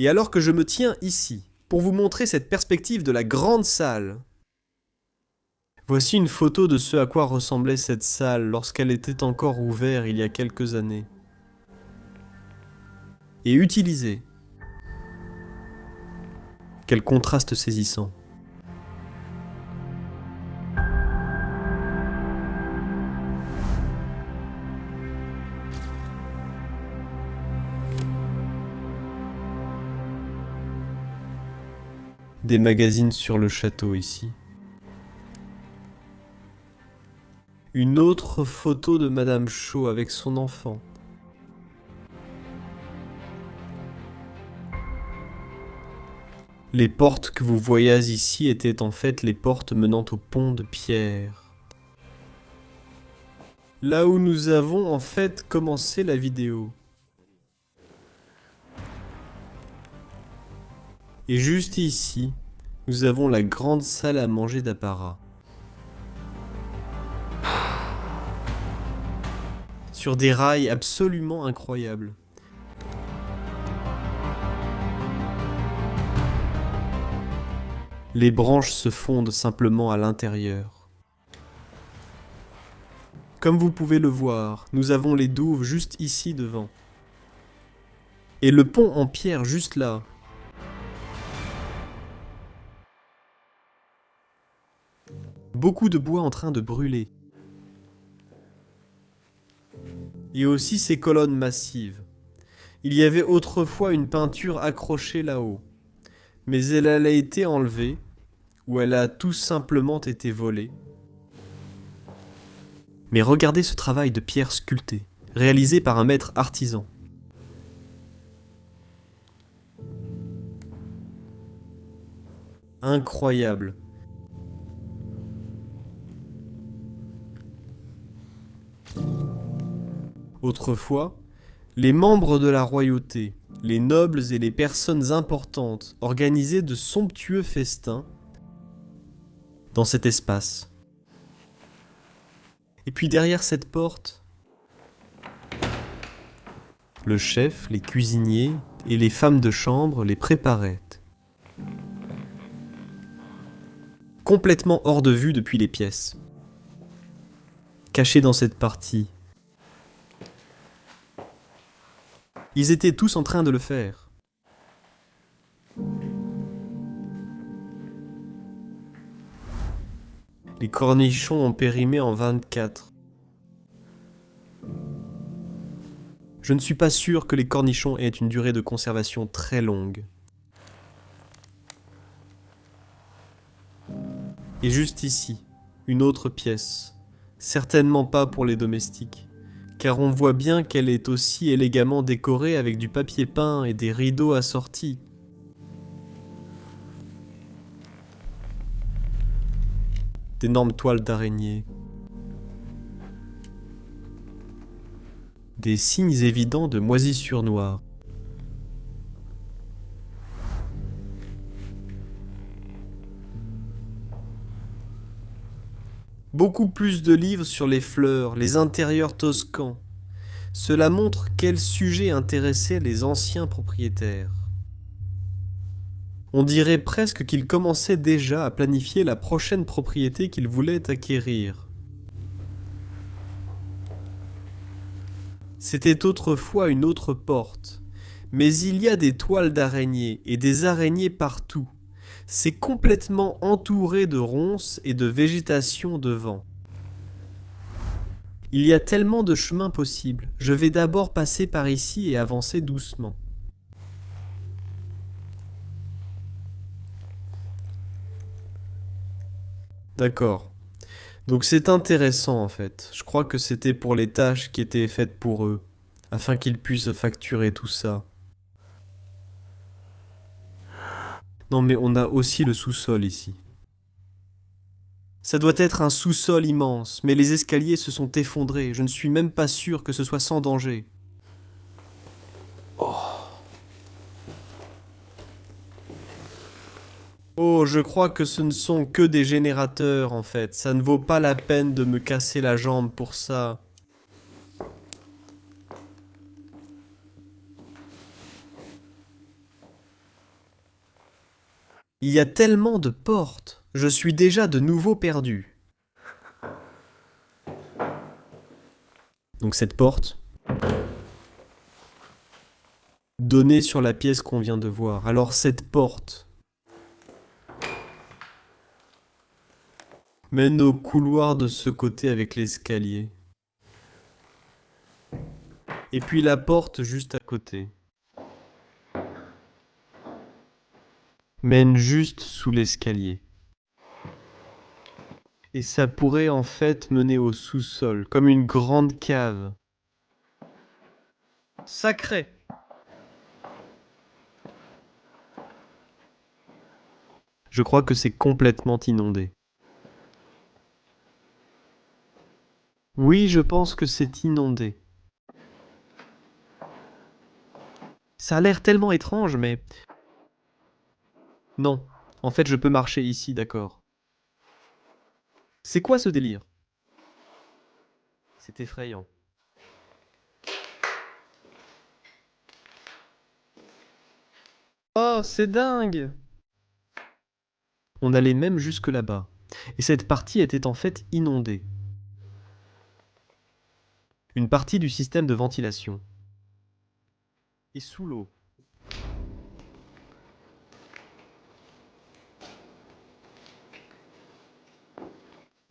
Et alors que je me tiens ici, pour vous montrer cette perspective de la grande salle, voici une photo de ce à quoi ressemblait cette salle lorsqu'elle était encore ouverte il y a quelques années. Et utilisée. Quel contraste saisissant. Des magazines sur le château ici. Une autre photo de Madame Shaw avec son enfant. Les portes que vous voyez ici étaient en fait les portes menant au pont de pierre. Là où nous avons en fait commencé la vidéo. Et juste ici, nous avons la grande salle à manger d'apparat. Sur des rails absolument incroyables. Les branches se fondent simplement à l'intérieur. Comme vous pouvez le voir, nous avons les douves juste ici devant. Et le pont en pierre juste là. Beaucoup de bois en train de brûler. Et aussi ces colonnes massives. Il y avait autrefois une peinture accrochée là-haut. Mais elle a été enlevée, ou elle a tout simplement été volée. Mais regardez ce travail de pierre sculptée, réalisé par un maître artisan. Incroyable. Autrefois, les membres de la royauté, les nobles et les personnes importantes organisaient de somptueux festins dans cet espace. Et puis derrière cette porte, le chef, les cuisiniers et les femmes de chambre les préparaient. Complètement hors de vue depuis les pièces. Cachés dans cette partie. Ils étaient tous en train de le faire. Les cornichons ont périmé en 24. Je ne suis pas sûr que les cornichons aient une durée de conservation très longue. Et juste ici, une autre pièce. Certainement pas pour les domestiques, car on voit bien qu'elle est aussi élégamment décorée avec du papier peint et des rideaux assortis. D'énormes toiles d'araignée. Des signes évidents de moisissure noire. Beaucoup plus de livres sur les fleurs, les intérieurs toscans. Cela montre quel sujet intéressait les anciens propriétaires. On dirait presque qu'ils commençaient déjà à planifier la prochaine propriété qu'ils voulaient acquérir. C'était autrefois une autre porte, mais il y a des toiles d'araignées et des araignées partout. C'est complètement entouré de ronces et de végétation devant. Il y a tellement de chemins possibles. Je vais d'abord passer par ici et avancer doucement. D'accord. Donc c'est intéressant en fait. Je crois que c'était pour les tâches qui étaient faites pour eux, afin qu'ils puissent facturer tout ça. Non mais on a aussi le sous-sol ici. Ça doit être un sous-sol immense, mais les escaliers se sont effondrés. Je ne suis même pas sûr que ce soit sans danger. Oh, je crois que ce ne sont que des générateurs en fait. Ça ne vaut pas la peine de me casser la jambe pour ça. Il y a tellement de portes. Je suis déjà de nouveau perdu. Donc cette porte donnait sur la pièce qu'on vient de voir. Alors cette porte mène au couloir de ce côté avec l'escalier. Et puis la porte juste à côté mène juste sous l'escalier. Et ça pourrait en fait mener au sous-sol, comme une grande cave. Sacré! Je crois que c'est complètement inondé. Oui, je pense que c'est inondé. Ça a l'air tellement étrange, mais... Non. En fait, je peux marcher ici, d'accord. C'est quoi ce délire? C'est effrayant. Oh, c'est dingue! On allait même jusque là-bas. Et cette partie était en fait inondée. Une partie du système de ventilation. Et sous l'eau.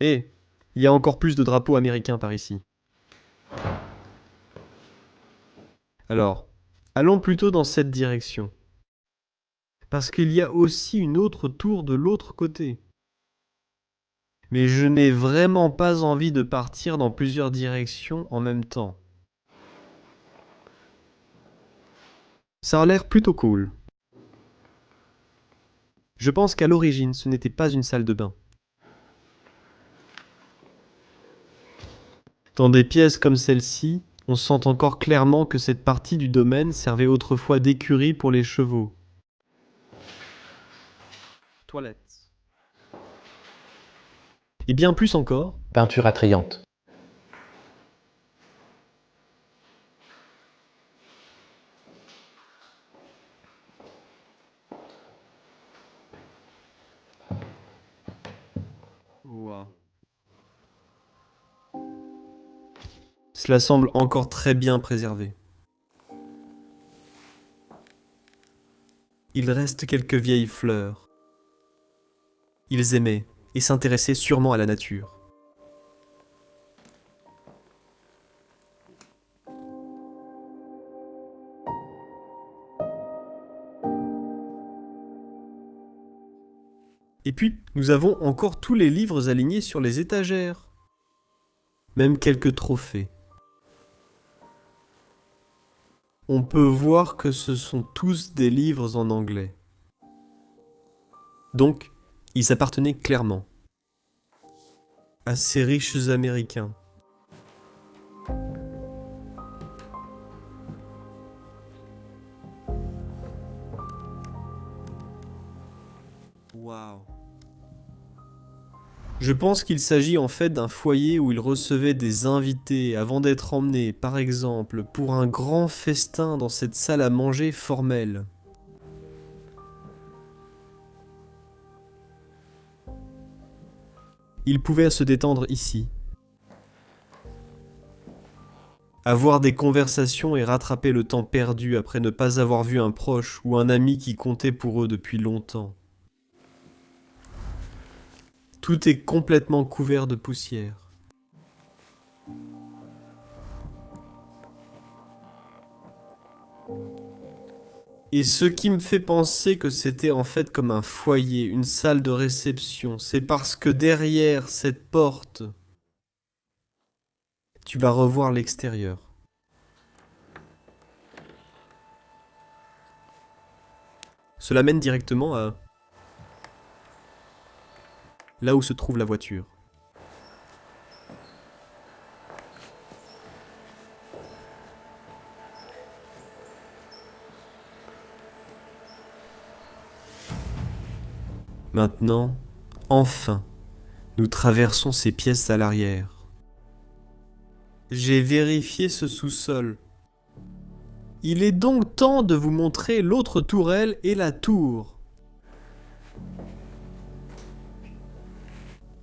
Et il y a encore plus de drapeaux américains par ici. Alors, allons plutôt dans cette direction. Parce qu'il y a aussi une autre tour de l'autre côté. Mais je n'ai vraiment pas envie de partir dans plusieurs directions en même temps. Ça a l'air plutôt cool. Je pense qu'à l'origine, ce n'était pas une salle de bain. Dans des pièces comme celle-ci, on sent encore clairement que cette partie du domaine servait autrefois d'écurie pour les chevaux. Toilettes. Et bien plus encore, Peinture attrayante. Ouah. Cela semble encore très bien préservé. Il reste quelques vieilles fleurs. Ils aimaient et s'intéressaient sûrement à la nature. Et puis, nous avons encore tous les livres alignés sur les étagères. Même quelques trophées. On peut voir que ce sont tous des livres en anglais. Donc, ils appartenaient clairement à ces riches Américains. Wow. Je pense qu'il s'agit en fait d'un foyer où ils recevaient des invités avant d'être emmenés, par exemple, pour un grand festin dans cette salle à manger formelle. Ils pouvaient se détendre ici. Avoir des conversations et rattraper le temps perdu après ne pas avoir vu un proche ou un ami qui comptait pour eux depuis longtemps. Tout est complètement couvert de poussière. Et ce qui me fait penser que c'était en fait comme un foyer, une salle de réception, c'est parce que derrière cette porte, tu vas revoir l'extérieur. Cela mène directement à là où se trouve la voiture. Maintenant, enfin, nous traversons ces pièces à l'arrière. J'ai vérifié ce sous-sol. Il est donc temps de vous montrer l'autre tourelle et la tour.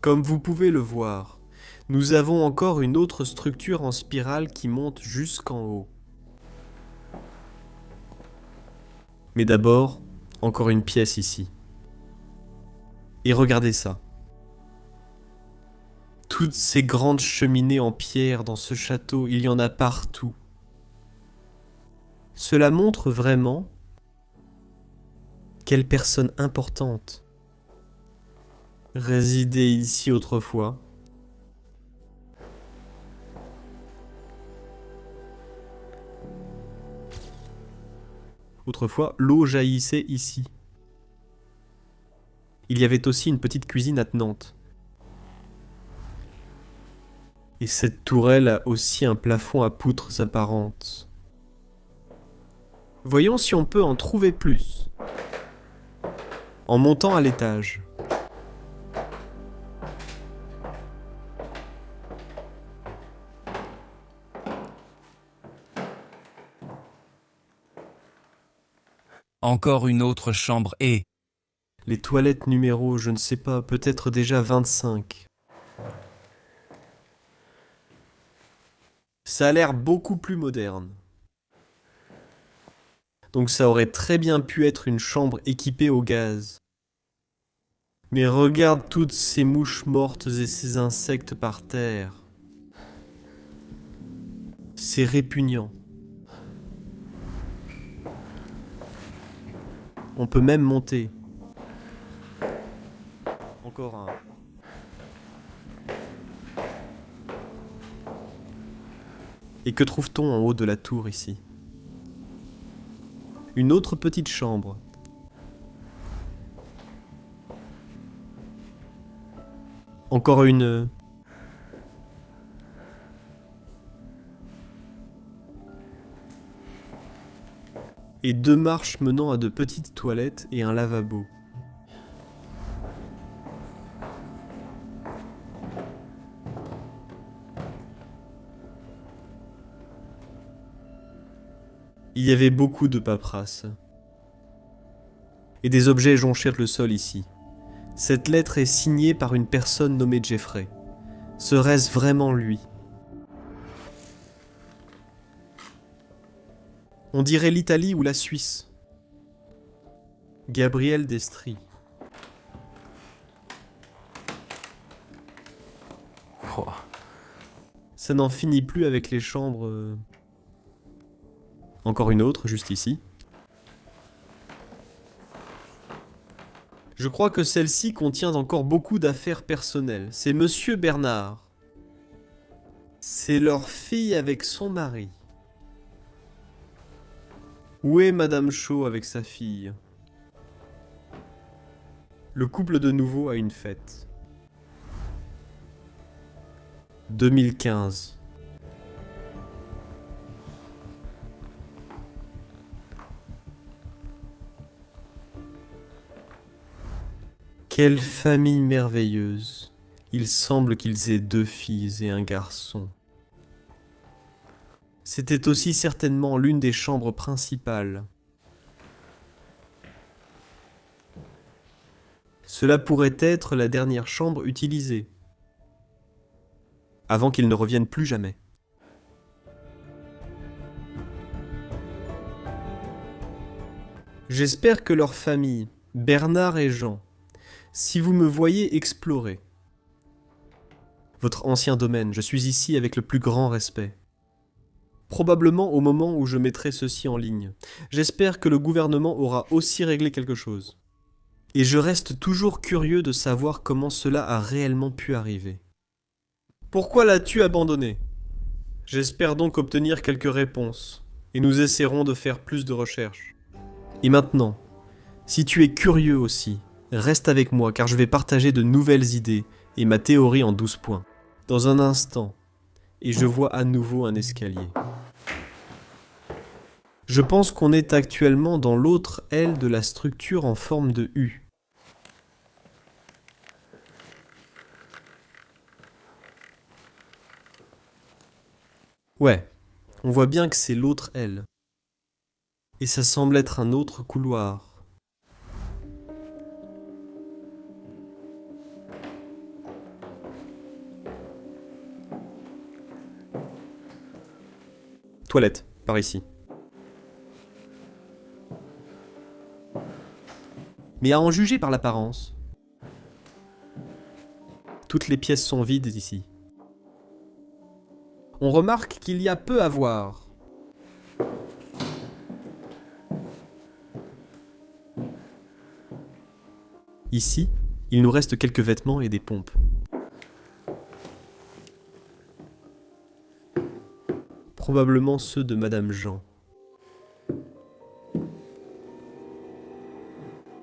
Comme vous pouvez le voir, nous avons encore une autre structure en spirale qui monte jusqu'en haut. Mais d'abord, encore une pièce ici. Et regardez ça. Toutes ces grandes cheminées en pierre dans ce château, il y en a partout. Cela montre vraiment quelle personne importante résidait ici autrefois. Autrefois, l'eau jaillissait ici. Il y avait aussi une petite cuisine attenante. Et cette tourelle a aussi un plafond à poutres apparentes. Voyons si on peut en trouver plus. En montant à l'étage. Encore une autre chambre et... Les toilettes numéro, je ne sais pas, peut-être déjà 25. Ça a l'air beaucoup plus moderne. Donc ça aurait très bien pu être une chambre équipée au gaz. Mais regarde toutes ces mouches mortes et ces insectes par terre. C'est répugnant. On peut même monter. Encore un. Et que trouve-t-on en haut de la tour ici? Une autre petite chambre. Encore une... Et deux marches menant à de petites toilettes et un lavabo. Il y avait beaucoup de paperasse. Et des objets jonchèrent le sol ici. Cette lettre est signée par une personne nommée Jeffrey. Serait-ce vraiment lui? On dirait l'Italie ou la Suisse. Gabriel Destri. Oh. Ça n'en finit plus avec les chambres. Encore une autre, juste ici. Je crois que celle-ci contient encore beaucoup d'affaires personnelles. C'est Monsieur Bernard. C'est leur fille avec son mari. Où est Madame Shaw avec sa fille? Le couple de nouveau a une fête. 2015. Quelle famille merveilleuse. Il semble qu'ils aient 2 filles et un garçon. C'était aussi certainement l'une des chambres principales. Cela pourrait être la dernière chambre utilisée, avant qu'ils ne reviennent plus jamais. J'espère que leur famille, Bernard et Jean, si vous me voyez explorer votre ancien domaine, je suis ici avec le plus grand respect. Probablement au moment où je mettrai ceci en ligne. J'espère que le gouvernement aura aussi réglé quelque chose. Et je reste toujours curieux de savoir comment cela a réellement pu arriver. Pourquoi l'as-tu abandonné? J'espère donc obtenir quelques réponses, et nous essaierons de faire plus de recherches. Et maintenant, si tu es curieux aussi, reste avec moi car je vais partager de nouvelles idées et ma théorie en 12 points. Dans un instant, et je vois à nouveau un escalier. Je pense qu'on est actuellement dans l'autre aile de la structure en forme de U. Ouais, on voit bien que c'est l'autre aile. Et ça semble être un autre couloir. Toilette, par ici. Mais à en juger par l'apparence, toutes les pièces sont vides ici. On remarque qu'il y a peu à voir. Ici, il nous reste quelques vêtements et des pompes. Probablement ceux de Madame Jean.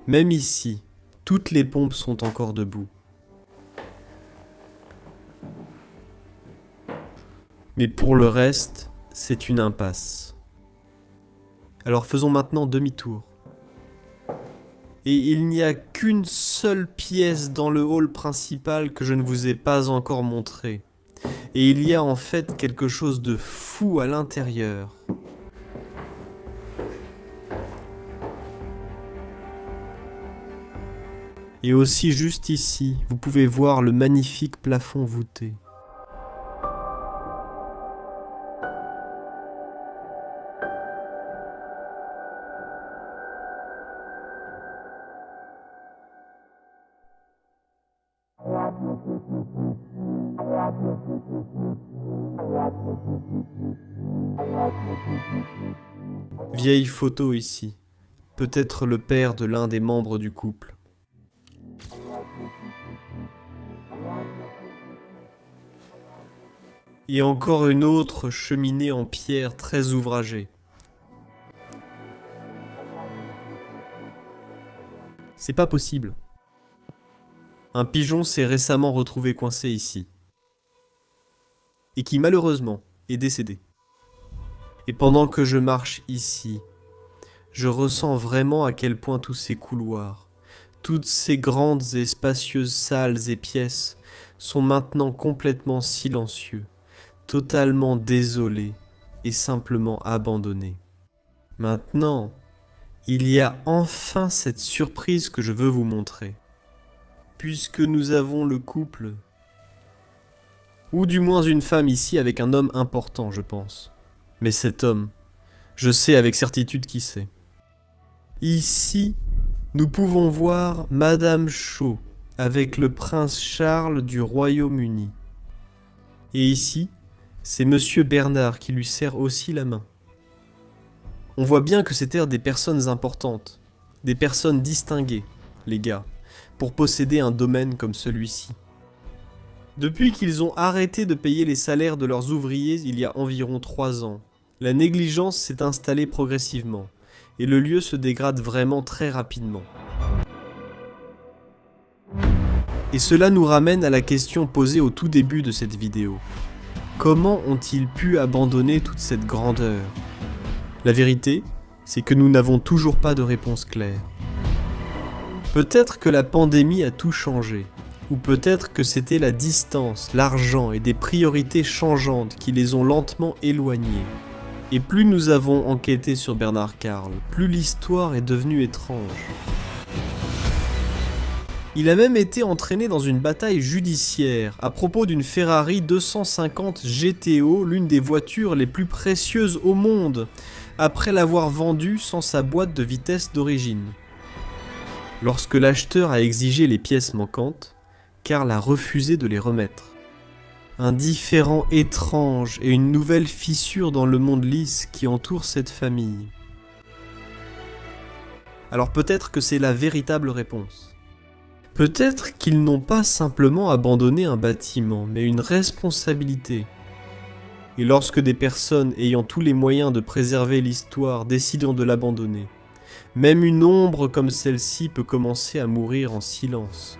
Même ici, toutes les pompes sont encore debout. Mais pour le reste, c'est une impasse. Alors faisons maintenant demi-tour. Et il n'y a qu'une seule pièce dans le hall principal que je ne vous ai pas encore montrée. Et il y a en fait quelque chose de fou à l'intérieur. Et aussi juste ici, vous pouvez voir le magnifique plafond voûté. Vieille photo ici, peut-être le père de l'un des membres du couple. Et encore une autre cheminée en pierre très ouvragée. C'est pas possible. Un pigeon s'est récemment retrouvé coincé ici. Et qui malheureusement est décédé. Et pendant que je marche ici, je ressens vraiment à quel point tous ces couloirs, toutes ces grandes et spacieuses salles et pièces sont maintenant complètement silencieux, totalement désolés et simplement abandonnés. Maintenant, il y a enfin cette surprise que je veux vous montrer. Puisque nous avons le couple, ou du moins une femme ici avec un homme important, je pense. Mais cet homme, je sais avec certitude qui c'est. Ici, nous pouvons voir Madame Shaw avec le prince Charles du Royaume-Uni. Et ici, c'est Monsieur Bernard qui lui serre aussi la main. On voit bien que c'étaient des personnes importantes, des personnes distinguées, les gars. pour posséder un domaine comme celui-ci. Depuis qu'ils ont arrêté de payer les salaires de leurs ouvriers il y a environ 3 ans, la négligence s'est installée progressivement, et le lieu se dégrade vraiment très rapidement. Et cela nous ramène à la question posée au tout début de cette vidéo. Comment ont-ils pu abandonner toute cette grandeur? La vérité, c'est que nous n'avons toujours pas de réponse claire. Peut-être que la pandémie a tout changé, ou peut-être que c'était la distance, l'argent et des priorités changeantes qui les ont lentement éloignés. Et plus nous avons enquêté sur Bernard Carl, plus l'histoire est devenue étrange. Il a même été entraîné dans une bataille judiciaire à propos d'une Ferrari 250 GTO, l'une des voitures les plus précieuses au monde, après l'avoir vendue sans sa boîte de vitesse d'origine. Lorsque l'acheteur a exigé les pièces manquantes, Carl a refusé de les remettre. Un différend étrange et une nouvelle fissure dans le monde lisse qui entoure cette famille. Alors peut-être que c'est la véritable réponse. Peut-être qu'ils n'ont pas simplement abandonné un bâtiment, mais une responsabilité. Et lorsque des personnes ayant tous les moyens de préserver l'histoire décident de l'abandonner, même une ombre comme celle-ci peut commencer à mourir en silence.